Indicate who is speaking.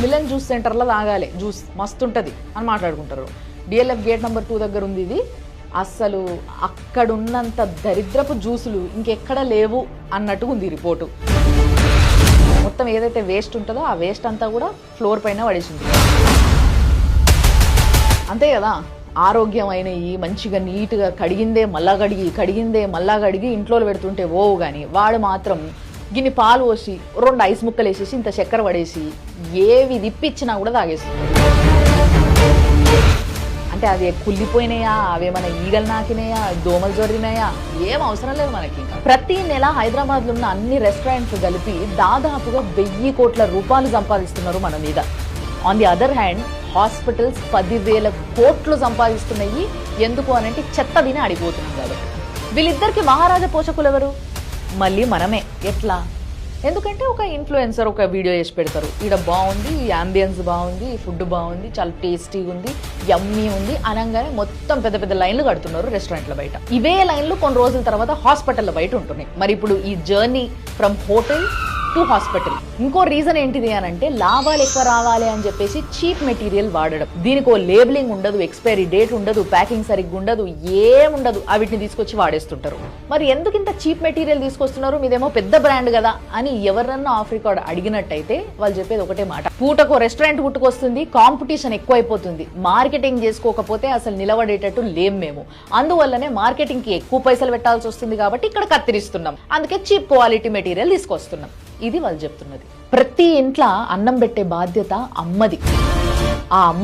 Speaker 1: Melon juice సెంటర్లో తాగాలి juice మస్తు ఉంటుంది అని మాట్లాడుకుంటారు. డిఎల్ఎఫ్ గేట్ నెంబర్ 2 దగ్గర ఉంది ఇది. అస్సలు అక్కడున్నంత దరిద్రపు జ్యూసులు ఇంకెక్కడ లేవు అన్నట్టు ఉంది రిపోర్టు. మొత్తం ఏదైతే వేస్ట్ ఉంటుందో ఆ వేస్ట్ అంతా కూడా ఫ్లోర్ పైన పడేసింది. అంతే కదా, ఆరోగ్యమైనవి మంచిగా నీట్గా కడిగిందే మళ్ళా కడిగి ఇంట్లో పెడుతుంటే ఓవు. కానీ వాడు మాత్రం గిన్ని పాలు పోసి 2 ఐస్ ముక్కలు వేసేసి ఇంత చక్కెర పడేసి ఏవి తిప్పిచ్చినా కూడా తాగేస్తుంది. అంటే అవి కుళ్ళిపోయినాయా, అవేమైనా ఈగలు నాకినాయా, దోమలు జొరినాయా, ఏం అవసరం లేదు మనకి. ప్రతి నెల హైదరాబాద్లో ఉన్న అన్ని రెస్టారెంట్స్ కలిపి దాదాపుగా 1000 కోట్ల రూపాయలు సంపాదిస్తున్నారు మన మీద. On the other hand hospitals 10,000 కోట్లు సంపాదిస్తున్నాయి. ఎందుకు అనంటే చెత్త తిని అడిగిపోతున్నాం కాబట్టి. వీళ్ళిద్దరికి మహారాజా పోషకులు ఎవరు? మళ్ళీ మనమే. ఎట్లా? ఎందుకంటే ఒక ఇన్ఫ్లుయెన్సర్ ఒక వీడియో చేసి పెడతారు, ఈడ బాగుంది, యాంబియన్స్ బాగుంది, ఫుడ్ బాగుంది, చాలా టేస్టీగా ఉంది, యమ్మీ ఉంది అనగానే మొత్తం పెద్ద పెద్ద లైన్లు కడుతున్నారు రెస్టారెంట్ల బయట. ఇవే లైన్లు కొన్ని రోజుల తర్వాత హాస్పిటల్ బయట ఉంటున్నాయి. మరి ఇప్పుడు ఈ journey from hotel to hospital ఇంకో రీజన్ ఏంటిది అని అంటే లాభాలు ఎక్కువ రావాలి అని చెప్పేసి చీప్ మెటీరియల్ వాడడం. దీనికి ఓ లేబులింగ్ ఉండదు, ఎక్స్పైరీ డేట్ ఉండదు, ప్యాకింగ్ సరిగ్గా ఉండదు, ఏముండదు. వీటిని తీసుకొచ్చి వాడేస్తుంటారు. మరి ఎందుకు ఇంత చీప్ మెటీరియల్ తీసుకొస్తున్నారు, మీదేమో పెద్ద బ్రాండ్ కదా అని ఎవరన్నా ఆఫ్ రికార్డ్ అడిగినట్టయితే వాళ్ళు చెప్పేది ఒకటే మాట, పూటకు రెస్టారెంట్ పుట్టుకొస్తుంది, కాంపిటీషన్ ఎక్కువైపోతుంది, మార్కెటింగ్ చేసుకోకపోతే అసలు నిలబడేటట్టు లేం మేము, అందువల్లనే మార్కెటింగ్ కి ఎక్కువ పైసలు పెట్టాల్సి వస్తుంది కాబట్టి ఇక్కడ కత్తిరిస్తున్నాం, అందుకే చీప్ క్వాలిటీ మెటీరియల్ తీసుకొస్తున్నాం. ఇది వాళ్ళు చెప్తున్నది. ప్రతి ఇంట్లో అన్నం పెట్టే బాధ్యత అమ్మది. ఆ అమ్మ